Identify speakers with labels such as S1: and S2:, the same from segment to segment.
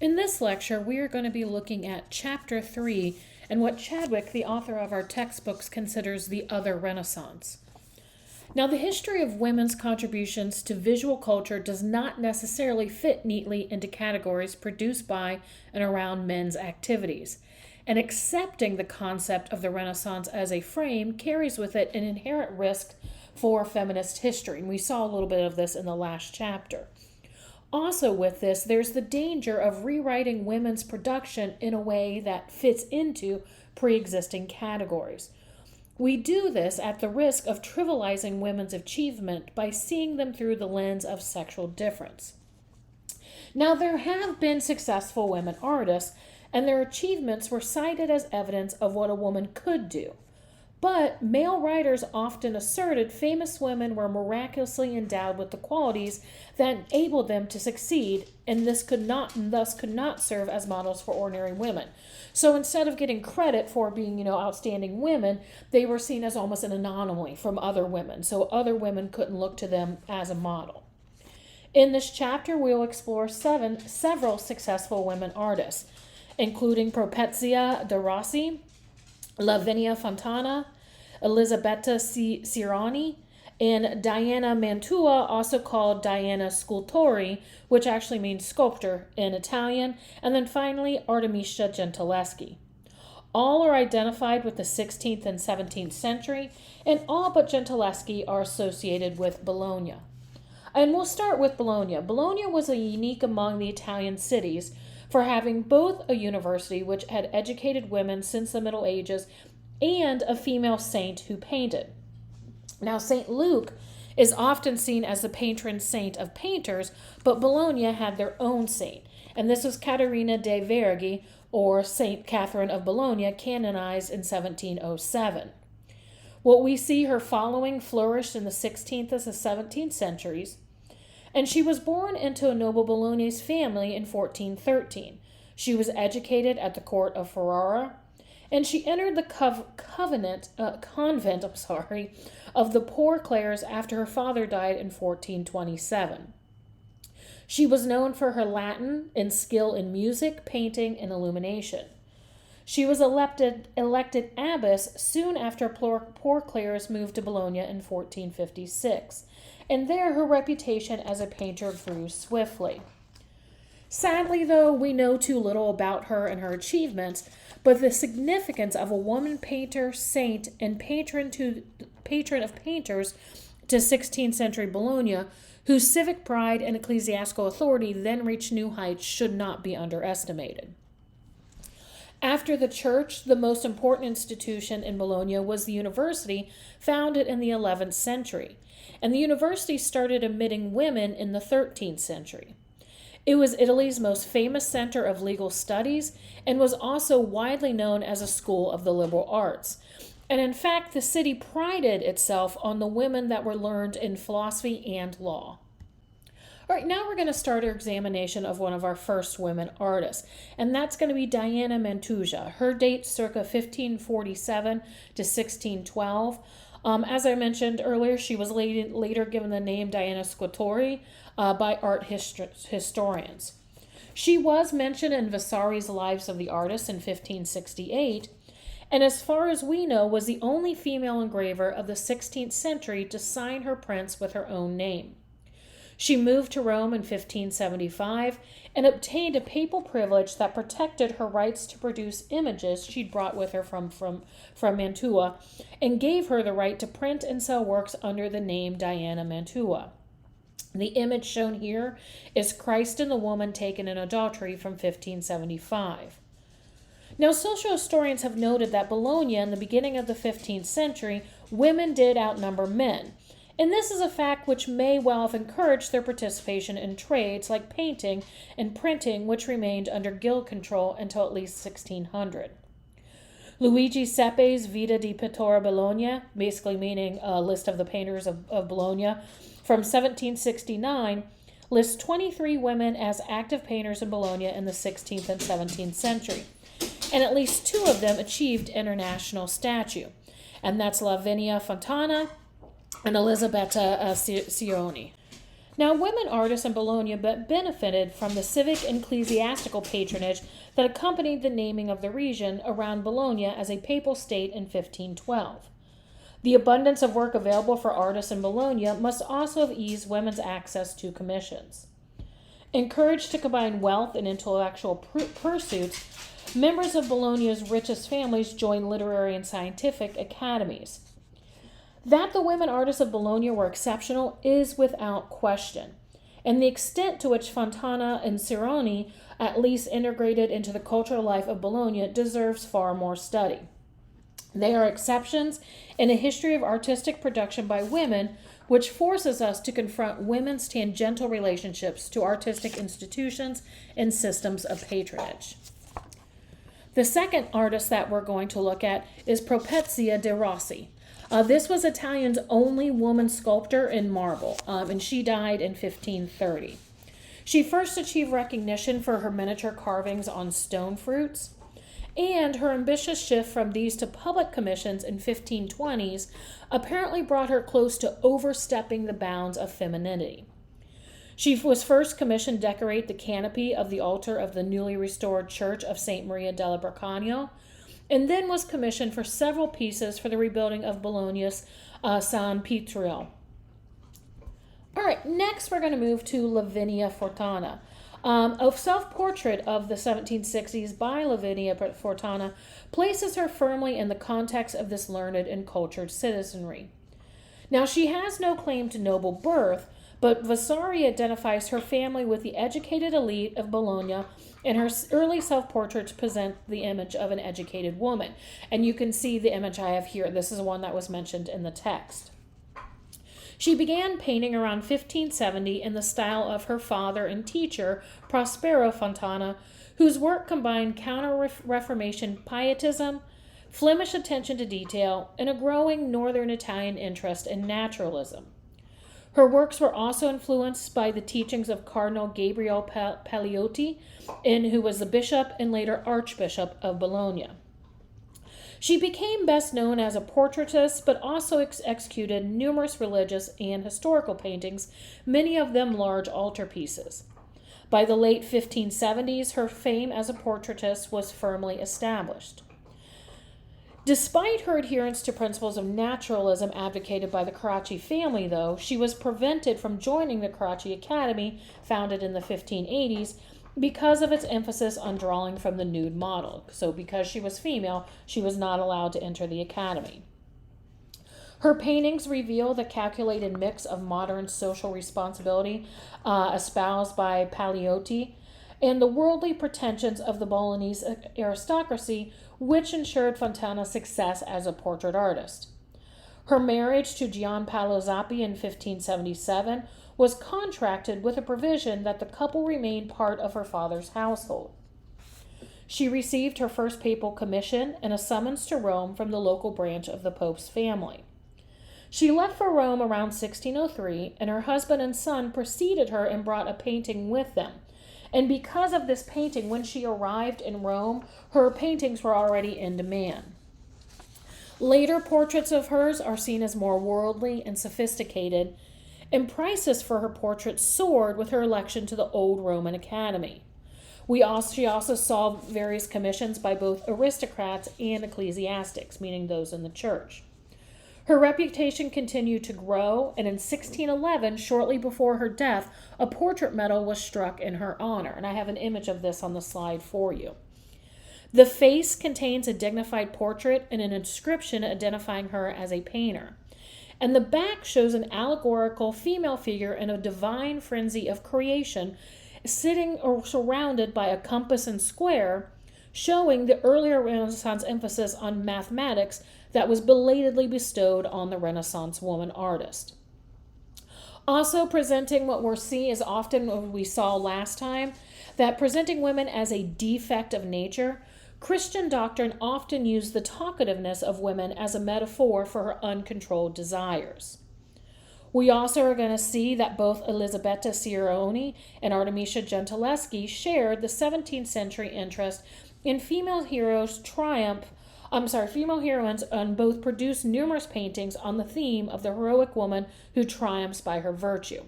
S1: In this lecture, we are going to be looking at Chapter 3 and what Chadwick, the author of our textbooks, considers the other Renaissance. Now, the history of women's contributions to visual culture does not necessarily fit neatly into categories produced by and around men's activities. And accepting the concept of the Renaissance as a frame carries with it an inherent risk for feminist history. And we saw a little bit of this in the last chapter. Also, with this, there's the danger of rewriting women's production in a way that fits into pre existing categories. We do this at the risk of trivializing women's achievement by seeing them through the lens of sexual difference. Now, there have been successful women artists, and their achievements were cited as evidence of what a woman could do. But male writers often asserted famous women were miraculously endowed with the qualities that enabled them to succeed, and thus could not serve as models for ordinary women. So instead of getting credit for being, outstanding women, they were seen as almost an anomaly from other women. So other women couldn't look to them as a model. In this chapter, we'll explore several successful women artists, including Propezia de Rossi, Lavinia Fontana, Elisabetta Cirani, and Diana Mantua, also called Diana Scultori, which actually means sculptor in Italian, and then finally Artemisia Gentileschi. All are identified with the 16th and 17th century, and all but Gentileschi are associated with Bologna. And we'll start with Bologna. Bologna was unique among the Italian cities for having both a university which had educated women since the Middle Ages and a female saint who painted. Now, St. Luke is often seen as the patron saint of painters, but Bologna had their own saint, and this was Caterina de' Verghi, or St. Catherine of Bologna, canonized in 1707. What we see her following flourished in the 16th and the 17th centuries, and she was born into a noble Bolognese family in 1413. She was educated at the court of Ferrara, and she entered the convent of the Poor Clares after her father died in 1427. She was known for her Latin and skill in music, painting, and illumination. She was elected abbess soon after Poor Clares moved to Bologna in 1456, and there her reputation as a painter grew swiftly. Sadly, though, we know too little about her and her achievements, but the significance of a woman painter, saint, and patron of painters to 16th century Bologna, whose civic pride and ecclesiastical authority then reached new heights, should not be underestimated. After the church, the most important institution in Bologna was the university, founded in the 11th century, and the university started admitting women in the 13th century. It was Italy's most famous center of legal studies and was also widely known as a school of the liberal arts. And in fact, the city prided itself on the women that were learned in philosophy and law. All right, now we're going to start our examination of one of our first women artists, and that's going to be Diana Mantua. Her date circa 1547 to 1612. As I mentioned earlier, she was later given the name Diana Scultori by art historians. She was mentioned in Vasari's Lives of the Artists in 1568, and as far as we know, was the only female engraver of the 16th century to sign her prints with her own name. She moved to Rome in 1575 and obtained a papal privilege that protected her rights to produce images she'd brought with her from Mantua, and gave her the right to print and sell works under the name Diana Mantua. The image shown here is Christ and the woman taken in adultery from 1575. Now, social historians have noted that Bologna, in the beginning of the 15th century, women did outnumber men. And this is a fact which may well have encouraged their participation in trades like painting and printing, which remained under guild control until at least 1600. Luigi Seppe's Vita di Pittura Bologna, basically meaning a list of the painters of Bologna, from 1769, lists 23 women as active painters in Bologna in the 16th and 17th century, and at least 2 of them achieved international stature, and that's Lavinia Fontana and Elisabetta Cirani. Now, women artists in Bologna benefited from the civic and ecclesiastical patronage that accompanied the naming of the region around Bologna as a papal state in 1512. The abundance of work available for artists in Bologna must also have eased women's access to commissions. Encouraged to combine wealth and intellectual pursuits, members of Bologna's richest families joined literary and scientific academies. That the women artists of Bologna were exceptional is without question, and the extent to which Fontana and Cironi at least integrated into the cultural life of Bologna deserves far more study. They are exceptions in a history of artistic production by women, which forces us to confront women's tangential relationships to artistic institutions and systems of patronage. The second artist that we're going to look at is Properzia de Rossi. This was Italian's only woman sculptor in marble, and she died in 1530. She first achieved recognition for her miniature carvings on stone fruits, and her ambitious shift from these to public commissions in 1520s apparently brought her close to overstepping the bounds of femininity. She was first commissioned to decorate the canopy of the altar of the newly restored Church of St. Maria della Braccagno, and then was commissioned for several pieces for the rebuilding of Bologna's San Pietro. All right, next we're going to move to Lavinia Fontana. A self-portrait of the 1760s by Lavinia Fontana places her firmly in the context of this learned and cultured citizenry. Now, she has no claim to noble birth, but Vasari identifies her family with the educated elite of Bologna, and her early self-portraits present the image of an educated woman. And you can see the image I have here. This is one that was mentioned in the text. She began painting around 1570 in the style of her father and teacher, Prospero Fontana, whose work combined counter-Reformation pietism, Flemish attention to detail, and a growing northern Italian interest in naturalism. Her works were also influenced by the teachings of Cardinal Gabriel Paliotti, who was the bishop and later Archbishop of Bologna. She became best known as a portraitist, but also executed numerous religious and historical paintings, many of them large altarpieces. By the late 1570s, her fame as a portraitist was firmly established. Despite her adherence to principles of naturalism advocated by the Carracci family, though, she was prevented from joining the Carracci Academy, founded in the 1580s, because of its emphasis on drawing from the nude model. So because she was female, she was not allowed to enter the academy. Her paintings reveal the calculated mix of modern social responsibility espoused by Paliotti and the worldly pretensions of the Bolognese aristocracy, which ensured Fontana's success as a portrait artist. Her marriage to Gianpaolo Zappi in 1577 was contracted with a provision that the couple remain part of her father's household. She received her first papal commission and a summons to Rome from the local branch of the Pope's family. She left for Rome around 1603, and her husband and son preceded her and brought a painting with them. And because of this painting, when she arrived in Rome, her paintings were already in demand. Later portraits of hers are seen as more worldly and sophisticated, and prices for her portraits soared with her election to the Old Roman Academy. She also saw various commissions by both aristocrats and ecclesiastics, meaning those in the church. Her reputation continued to grow, and in 1611, shortly before her death, a portrait medal was struck in her honor, and I have an image of this on the slide for you. The face contains a dignified portrait and an inscription identifying her as a painter. And the back shows an allegorical female figure in a divine frenzy of creation, sitting or surrounded by a compass and square, showing the earlier Renaissance emphasis on mathematics that was belatedly bestowed on the Renaissance woman artist. Also presenting what we're seeing is often what we saw last time, that presenting women as a defect of nature, Christian doctrine often used the talkativeness of women as a metaphor for her uncontrolled desires. We also are going to see that both Elisabetta Cironi and Artemisia Gentileschi shared the 17th century interest in female heroines and both produced numerous paintings on the theme of the heroic woman who triumphs by her virtue.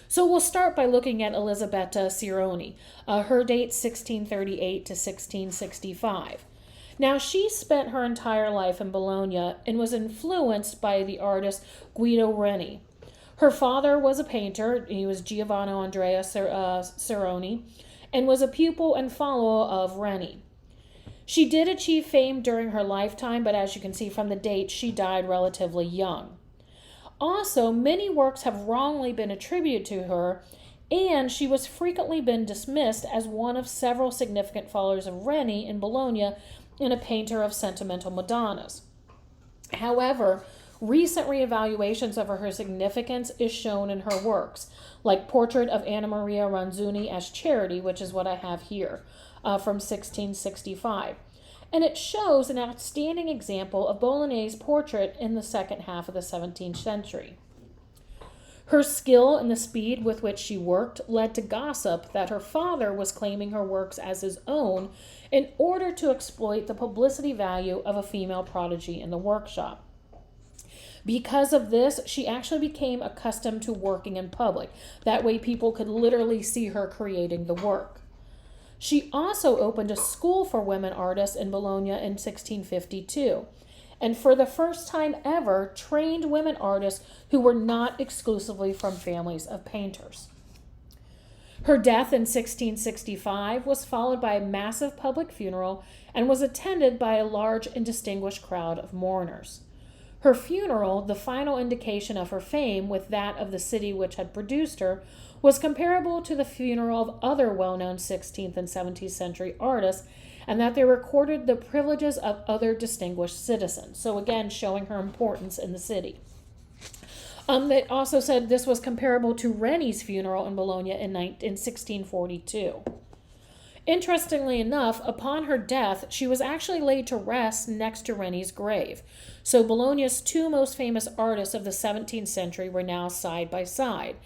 S1: So we'll start by looking at Elisabetta Cironi. Her date 1638 to 1665. Now, she spent her entire life in Bologna and was influenced by the artist Guido Reni. Her father was a painter. He was Giovanni Andrea Cironi, and was a pupil and follower of Reni. She did achieve fame during her lifetime, but as you can see from the date, she died relatively young. Also, many works have wrongly been attributed to her, and she was frequently been dismissed as one of several significant followers of Reni in Bologna and a painter of sentimental Madonnas. However, recent reevaluations of her significance is shown in her works, like Portrait of Anna Maria Ronzuni as Charity, which is what I have here, from 1665. And it shows an outstanding example of Bolognese portrait in the second half of the 17th century. Her skill and the speed with which she worked led to gossip that her father was claiming her works as his own in order to exploit the publicity value of a female prodigy in the workshop. Because of this, she actually became accustomed to working in public. That way people could literally see her creating the work. She also opened a school for women artists in Bologna in 1652, and for the first time ever trained women artists who were not exclusively from families of painters. Her death in 1665 was followed by a massive public funeral and was attended by a large and distinguished crowd of mourners. Her funeral, the final indication of her fame with that of the city which had produced her, was comparable to the funeral of other well-known 16th and 17th century artists, and that they recorded the privileges of other distinguished citizens. So again, showing her importance in the city. They also said this was comparable to Reni's funeral in Bologna in 1642. Interestingly enough, upon her death, she was actually laid to rest next to Reni's grave. So Bologna's two most famous artists of the 17th century were now side by side.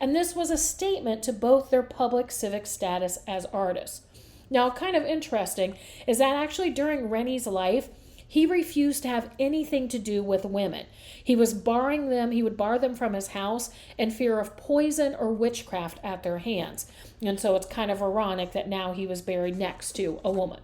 S1: And this was a statement to both their public civic status as artists. Now, kind of interesting is that actually during Reni's life, he refused to have anything to do with women. He would bar them from his house in fear of poison or witchcraft at their hands. And so it's kind of ironic that now he was buried next to a woman.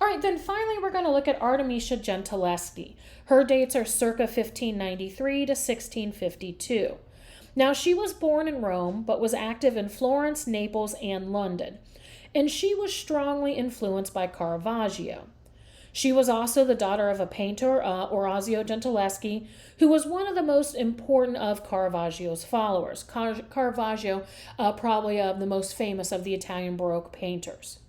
S1: All right, then finally we're going to look at Artemisia Gentileschi. Her dates are circa 1593 to 1652. Now, she was born in Rome, but was active in Florence, Naples, and London. And she was strongly influenced by Caravaggio. She was also the daughter of a painter, Orazio Gentileschi, who was one of the most important of Caravaggio's followers. Caravaggio, probably the most famous of the Italian Baroque painters.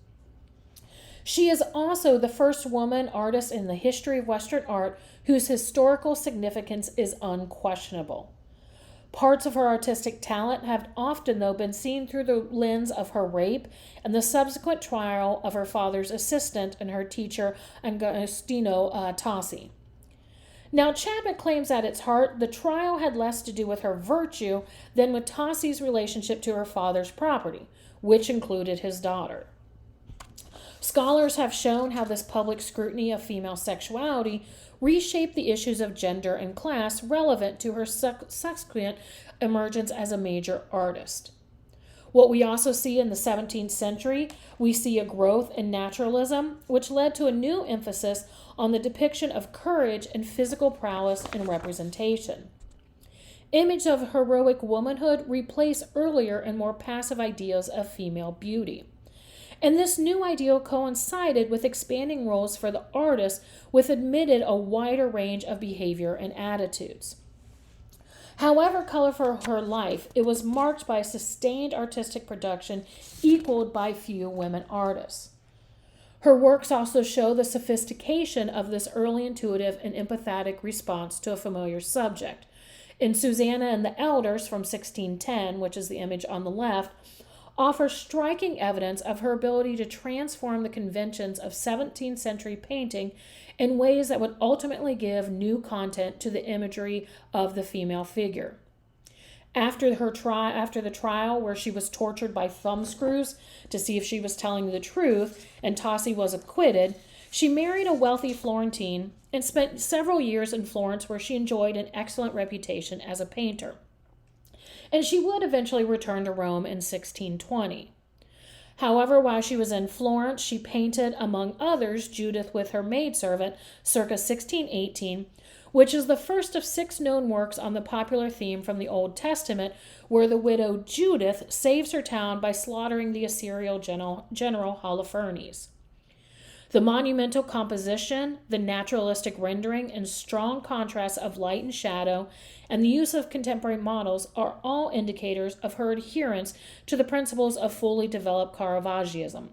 S1: She is also the first woman artist in the history of Western art whose historical significance is unquestionable. Parts of her artistic talent have often, though, been seen through the lens of her rape and the subsequent trial of her father's assistant and her teacher, Agostino Tassi. Now, Chapman claims at its heart the trial had less to do with her virtue than with Tassi's relationship to her father's property, which included his daughter. Scholars have shown how this public scrutiny of female sexuality reshaped the issues of gender and class relevant to her subsequent emergence as a major artist. What we also see in the 17th century, we see a growth in naturalism, which led to a new emphasis on the depiction of courage and physical prowess in representation. Images of heroic womanhood replace earlier and more passive ideals of female beauty. And this new ideal coincided with expanding roles for the artist, which admitted a wider range of behavior and attitudes. However colorful her life, it was marked by sustained artistic production equaled by few women artists. Her works also show the sophistication of this early intuitive and empathetic response to a familiar subject. In Susanna and the Elders from 1610, which is the image on the left, offers striking evidence of her ability to transform the conventions of 17th century painting in ways that would ultimately give new content to the imagery of the female figure. After the trial, where she was tortured by thumbscrews to see if she was telling the truth, and Tassi was acquitted, she married a wealthy Florentine and spent several years in Florence, where she enjoyed an excellent reputation as a painter. and she would eventually return to Rome in 1620. However, while she was in Florence, she painted, among others, Judith with her maidservant, circa 1618, which is the first of 6 known works on the popular theme from the Old Testament, where the widow Judith saves her town by slaughtering the Assyrian general Holofernes. The monumental composition, the naturalistic rendering, and strong contrast of light and shadow, and the use of contemporary models are all indicators of her adherence to the principles of fully developed Caravaggioism.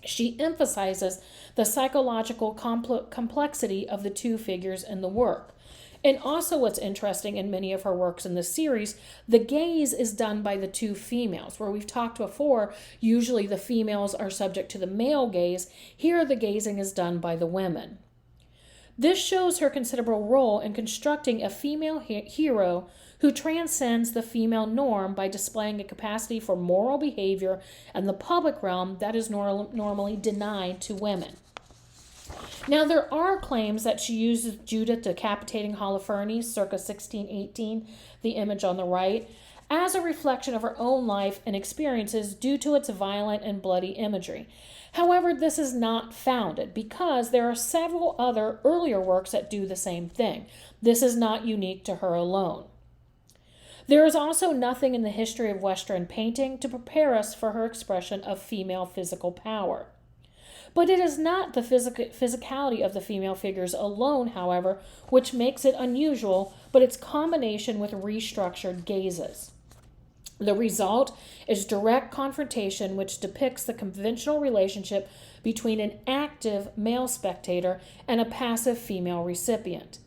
S1: She emphasizes the psychological complexity of the 2 figures in the work. And also what's interesting in many of her works in this series, the gaze is done by the 2 females. Where we've talked before, usually the females are subject to the male gaze. Here the gazing is done by the women. This shows her considerable role in constructing a female hero who transcends the female norm by displaying a capacity for moral behavior in the public realm that is normally denied to women. Now, there are claims that she uses Judith decapitating Holofernes, circa 1618, the image on the right, as a reflection of her own life and experiences due to its violent and bloody imagery. However, this is not founded because there are several other earlier works that do the same thing. This is not unique to her alone. There is also nothing in the history of Western painting to prepare us for her expression of female physical power. But it is not the physicality of the female figures alone, however, which makes it unusual, but its combination with restructured gazes. The result is direct confrontation, which depicts the conventional relationship between an active male spectator and a passive female recipient.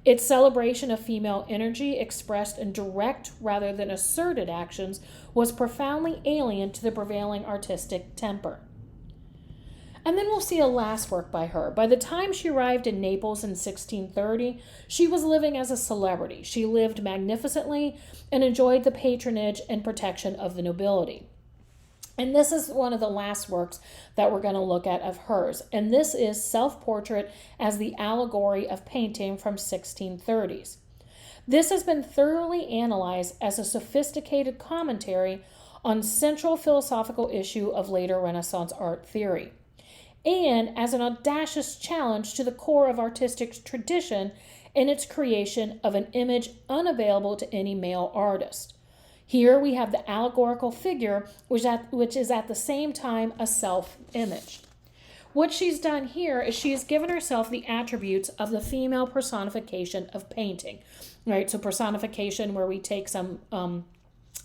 S1: Its celebration of female energy expressed in direct rather than asserted actions was profoundly alien to the prevailing artistic temper. And then we'll see a last work by her. By the time she arrived in Naples in 1630, she was living as a celebrity. She lived magnificently and enjoyed the patronage and protection of the nobility. And this is one of the last works that we're going to look at of hers. And this is Self-Portrait as the Allegory of Painting from 1630s. This has been thoroughly analyzed as a sophisticated commentary on central philosophical issue of later Renaissance art theory, and as an audacious challenge to the core of artistic tradition in its creation of an image unavailable to any male artist. Here we have the allegorical figure, which is at the same time a self-image. What she's done here is she has given herself the attributes of the female personification of painting, right? So personification where we take some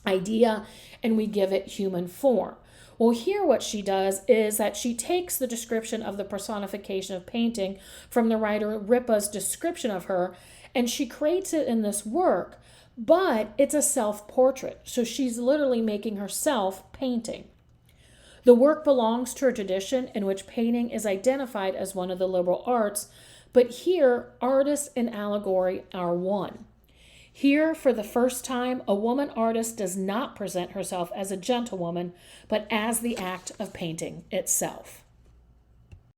S1: idea and we give it human form. Well, here what she does is that she takes the description of the personification of painting from the writer Ripa's description of her, and she creates it in this work, but it's a self-portrait. So she's literally making herself painting. The work belongs to a tradition in which painting is identified as one of the liberal arts, but here artist and allegory are one. Here, for the first time, a woman artist does not present herself as a gentlewoman, but as the act of painting itself.